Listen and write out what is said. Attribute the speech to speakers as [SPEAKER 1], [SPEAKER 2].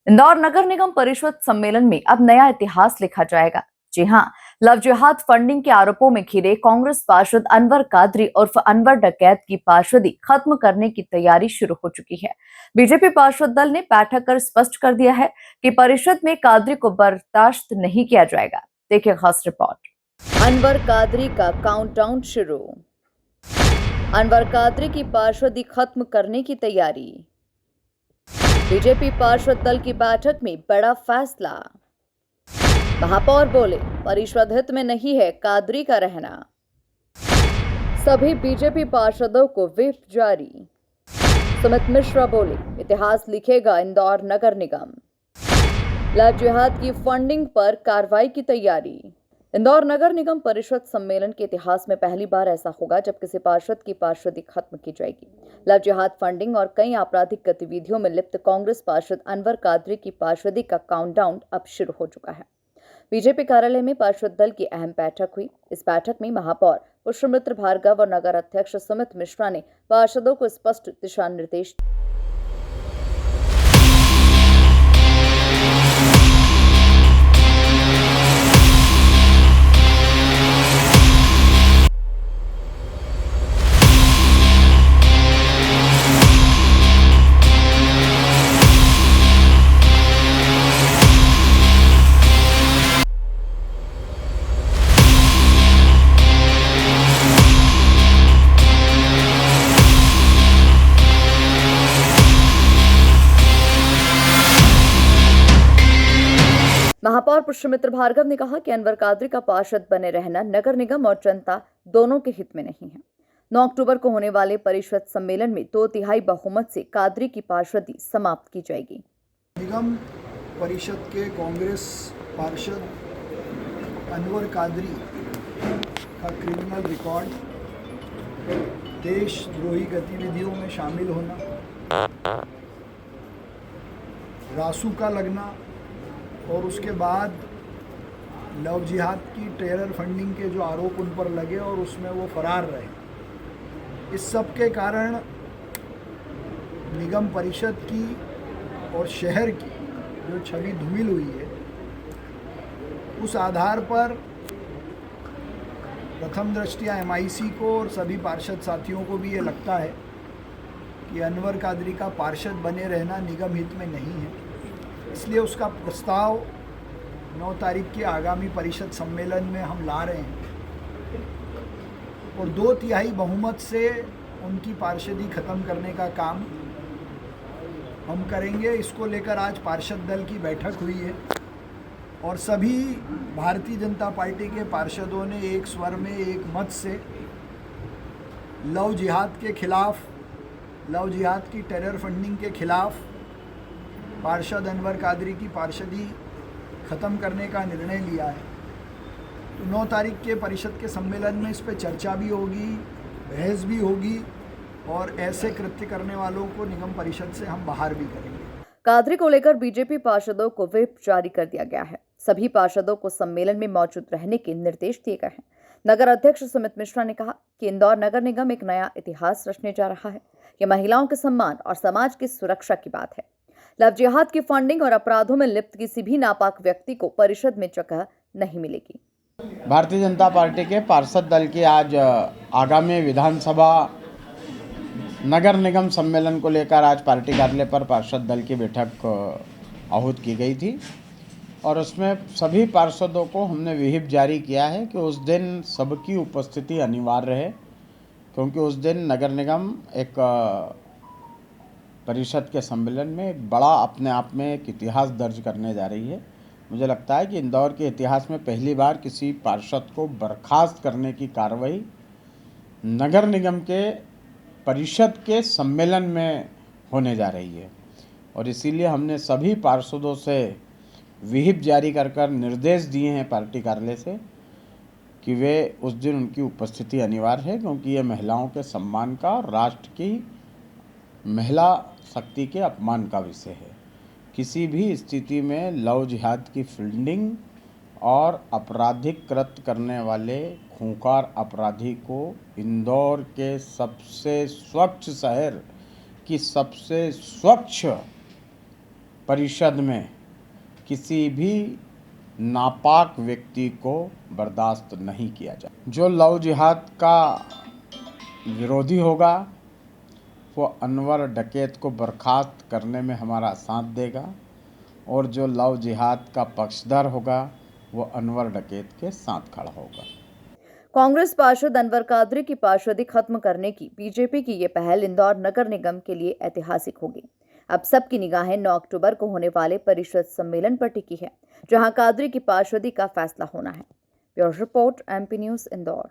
[SPEAKER 1] इंदौर नगर निगम परिषद सम्मेलन में अब नया इतिहास लिखा जाएगा। जी हां, लव जिहाद फंडिंग के आरोपों में घिरे कांग्रेस पार्षद अनवर कादरी उर्फ अनवर डकैत की पार्षदी खत्म करने की तैयारी शुरू हो चुकी है। बीजेपी पार्षद दल ने बैठक कर स्पष्ट कर दिया है कि परिषद में कादरी को बर्दाश्त नहीं किया जाएगा। देखिए खास रिपोर्ट। अनवर कादरी का काउंटडाउन शुरू। अनवर कादरी की पार्षदी खत्म करने की तैयारी। बीजेपी पार्षद दल की बैठक में बड़ा फैसला। महापौर बोले, परिषद हित में नहीं है कादरी का रहना। सभी बीजेपी पार्षदों को व्हिप जारी। सुमित मिश्रा बोले, इतिहास लिखेगा इंदौर नगर निगम। लव जिहाद की फंडिंग पर कार्रवाई की तैयारी। इंदौर नगर निगम परिषद सम्मेलन के इतिहास में पहली बार ऐसा होगा जब किसी पार्षद की पार्षदी खत्म की जाएगी। लव जिहाद फंडिंग और कई आपराधिक गतिविधियों में लिप्त कांग्रेस पार्षद अनवर कादरी की पार्षदी का काउंटडाउन अब शुरू हो चुका है। बीजेपी कार्यालय में पार्षद दल की अहम बैठक हुई। इस बैठक में महापौर पुष्पमित्र भार्गव और नगर अध्यक्ष सुमित मिश्रा ने पार्षदों को स्पष्ट दिशा निर्देश। महापौर पुष्पमित्र भार्गव ने कहा कि अनवर कादरी का पार्षद बने रहना नगर निगम और जनता दोनों के हित में नहीं है। 9 अक्टूबर को होने वाले परिषद सम्मेलन में 2/3 बहुमत से कादरी की पार्षदी समाप्त की जाएगी।
[SPEAKER 2] निगम परिषद के कांग्रेस पार्षद अनवर कादरी का क्रिमिनल रिकॉर्ड, देशद्रोही गतिविधियों में शामिल होना, रासुका लगना और उसके बाद लव जिहाद की टेरर फंडिंग के जो आरोप उन पर लगे और उसमें वो फरार रहे, इस सब के कारण निगम परिषद की और शहर की जो छवि धूमिल हुई है, उस आधार पर प्रथम दृष्टया एमआईसी को और सभी पार्षद साथियों को भी ये लगता है कि अनवर कादरी का पार्षद बने रहना निगम हित में नहीं है। इसलिए उसका प्रस्ताव 9 तारीख के आगामी परिषद सम्मेलन में हम ला रहे हैं और 2/3 बहुमत से उनकी पार्षदी खत्म करने का काम हम करेंगे। इसको लेकर आज पार्षद दल की बैठक हुई है और सभी भारतीय जनता पार्टी के पार्षदों ने एक स्वर में एक मत से लव जिहाद के खिलाफ, लव जिहाद की टेरर फंडिंग के खिलाफ पार्षद अनवर कादरी की पार्षदी ख़त्म करने का निर्णय लिया है। तो 9 तारीख के परिषद के सम्मेलन में इस पर चर्चा भी होगी, बहस भी होगी और ऐसे कृत्य करने वालों को निगम परिषद से हम बाहर भी करेंगे।
[SPEAKER 1] कादरी को लेकर बीजेपी पार्षदों को व्हिप जारी कर दिया गया है। सभी पार्षदों को सम्मेलन में मौजूद रहने के निर्देश दिए गए हैं। नगर अध्यक्ष सुमित मिश्रा ने कहा कि इंदौर नगर निगम एक नया इतिहास रचने जा रहा है। यह महिलाओं के सम्मान और समाज की सुरक्षा की बात है। लव जिहाद की फंडिंग और अपराधों में लिप्त किसी भी नापाक व्यक्ति को परिषद में जगह नहीं मिलेगी।
[SPEAKER 3] भारतीय जनता पार्टी के पार्षद दल की आज आगामी विधानसभा नगर निगम सम्मेलन को लेकर आज पार्टी कार्यालय पर पार्षद दल की बैठक आहूत की गई थी और उसमें सभी पार्षदों को हमने विहिप जारी किया है कि उस दिन सबकी उपस्थिति अनिवार्य है, क्योंकि उस दिन नगर निगम एक परिषद के सम्मेलन में एक बड़ा अपने आप में एक इतिहास दर्ज करने जा रही है। मुझे लगता है कि इंदौर के इतिहास में पहली बार किसी पार्षद को बर्खास्त करने की कार्रवाई नगर निगम के परिषद के सम्मेलन में होने जा रही है और इसीलिए हमने सभी पार्षदों से विहिप जारी कर निर्देश दिए हैं पार्टी कार्यालय से कि वे उस दिन उनकी उपस्थिति अनिवार्य है, क्योंकि ये महिलाओं के सम्मान का और राष्ट्र की महिला शक्ति के अपमान का विषय है। किसी भी स्थिति में लव जिहाद की फंडिंग और आपराधिक कृत्य करने वाले खूंखार अपराधी को इंदौर के सबसे स्वच्छ शहर की सबसे स्वच्छ परिषद में किसी भी नापाक व्यक्ति को बर्दाश्त नहीं किया जाए। जो लव जिहाद का विरोधी होगा वो अनवर डकैत को बर्खास्त करने में हमारा साथ देगा, और जो लव जिहाद का पक्षधर होगा वो अनवर डकैत के साथ खड़ा होगा।
[SPEAKER 1] कांग्रेस पार्षद अनवर कादरी की पार्षदी खत्म करने की बीजेपी की ये पहल इंदौर नगर निगम के लिए ऐतिहासिक होगी। अब सबकी निगाहें 9 अक्टूबर को होने वाले परिषद सम्मेलन पर टिकी है, जहां कादरी की पार्षदी का फैसला होना है। Bureau report, MP news, Indore.